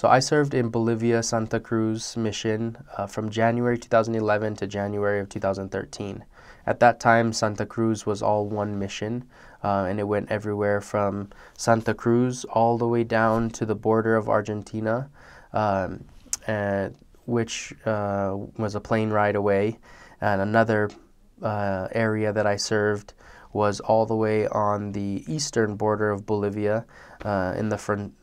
So I served in Bolivia, Santa Cruz mission from January 2011 to January of 2013. At that time, Santa Cruz was all one mission, and it went everywhere from Santa Cruz all the way down to the border of Argentina, which was a plane ride away. And another area that I served was all the way on the eastern border of Bolivia, in the front.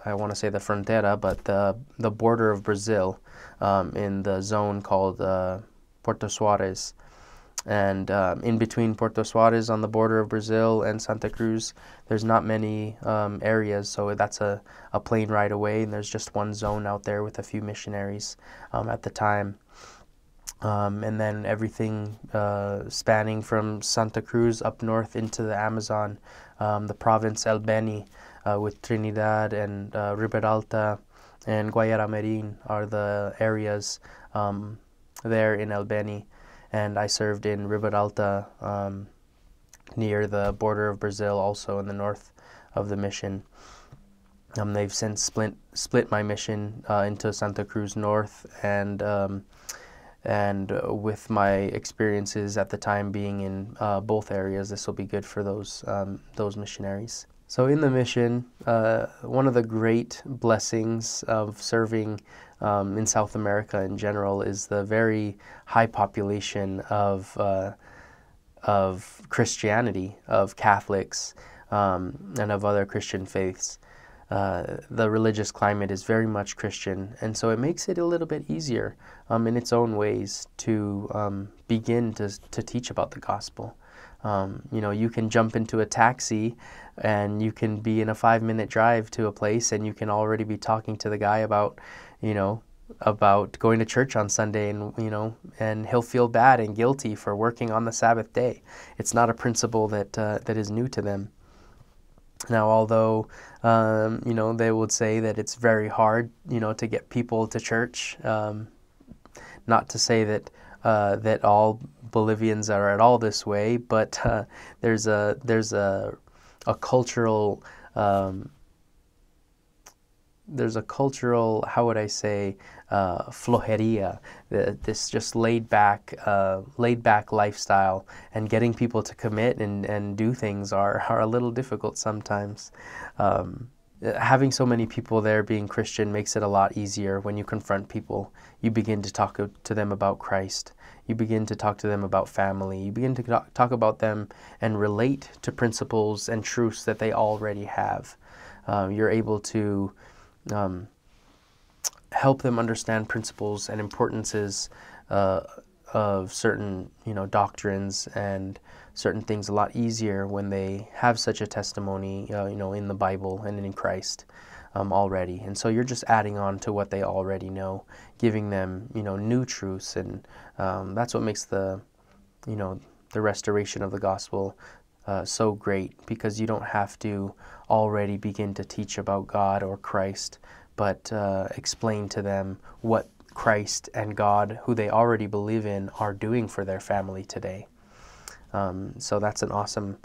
I want to say the frontera, but the border of Brazil, in the zone called Puerto Suarez. And in between Puerto Suarez on the border of Brazil and Santa Cruz, there's not many areas, so that's a plane ride away, and there's just one zone out there with a few missionaries at the time. And then everything spanning from Santa Cruz up north into the Amazon, the province El Beni, with Trinidad and Riberalta and Guayara Marin are the areas there in El Beni. And I served in Riberalta, near the border of Brazil, also in the north of the mission. They've since split my mission into Santa Cruz North, and with my experiences at the time being in both areas, this will be good for those missionaries. So in the mission, one of the great blessings of serving in South America in general is the very high population of Christianity, of Catholics, and of other Christian faiths. The religious climate is very much Christian, and so it makes it a little bit easier in its own ways to begin to teach about the gospel. You can jump into a taxi and you can be in a 5-minute drive to a place, and you can already be talking to the guy about going to church on Sunday, and he'll feel bad and guilty for working on the Sabbath day. It's not a principle that is new to them. Now, although, they would say that it's very hard, to get people to church, not to say that all Bolivians are at all this way, but there's a cultural, how would I say, flojeria, this just laid back lifestyle, and getting people to commit and do things are a little difficult sometimes. Having so many people there being Christian makes it a lot easier. When you confront people, you begin to talk to them about Christ. You begin to talk to them about family. You begin to talk about them and relate to principles and truths that they already have. You're able to help them understand principles and importances of certain, doctrines and certain things a lot easier when they have such a testimony, in the Bible and in Christ already. And so you're just adding on to what they already know, giving them, new truths, and that's what makes the restoration of the gospel so great, because you don't have to already begin to teach about God or Christ, but explain to them what Christ and God, who they already believe in, are doing for their family today. So that's an awesome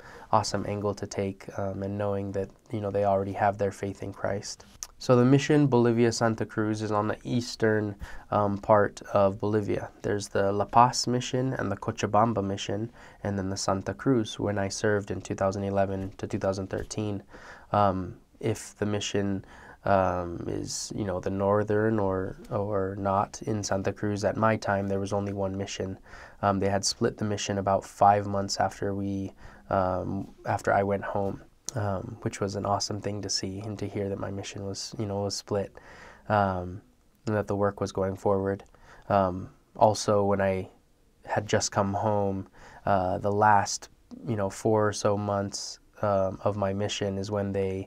angle to take, and knowing that, they already have their faith in Christ. So the mission Bolivia Santa Cruz is on the eastern part of Bolivia. There's the La Paz mission and the Cochabamba mission, and then the Santa Cruz, when I served in 2011 to 2013. If the mission is, the northern or not in Santa Cruz, at my time there was only one mission. They had split the mission about 5 months after I went home, which was an awesome thing to see and to hear that my mission was split, and that the work was going forward. Also, when I had just come home, the last 4 or so months of my mission is when they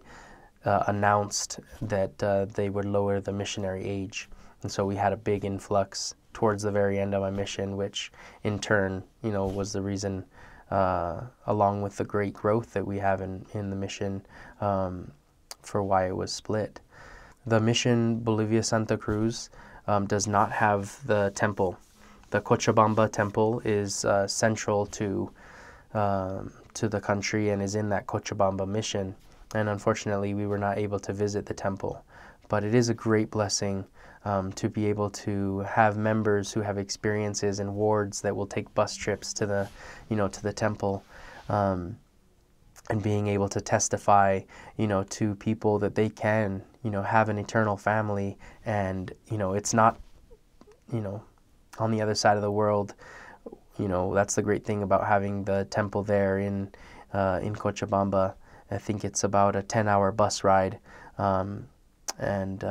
announced that they would lower the missionary age. And so we had a big influx towards the very end of my mission, which in turn, was the reason, along with the great growth that we have in the mission, for why it was split. The mission Bolivia Santa Cruz does not have the temple. The Cochabamba temple is central to the country and is in that Cochabamba mission. And unfortunately, we were not able to visit the temple. but it is a great blessing to be able to have members who have experiences in wards that will take bus trips to the, to the temple, and being able to testify, to people that they can, have an eternal family, and, it's not, on the other side of the world. That's the great thing about having the temple there in Cochabamba. I think it's about a 10-hour bus ride, and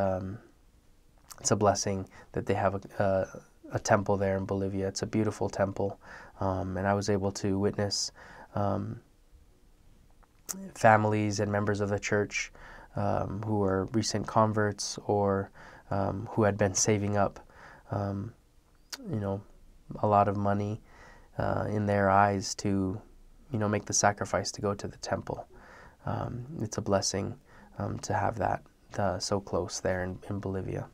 it's a blessing that they have a temple there in Bolivia. It's a beautiful temple, and I was able to witness families and members of the church who were recent converts, or who had been saving up, a lot of money in their eyes to, make the sacrifice to go to the temple. It's a blessing to have that so close there in Bolivia.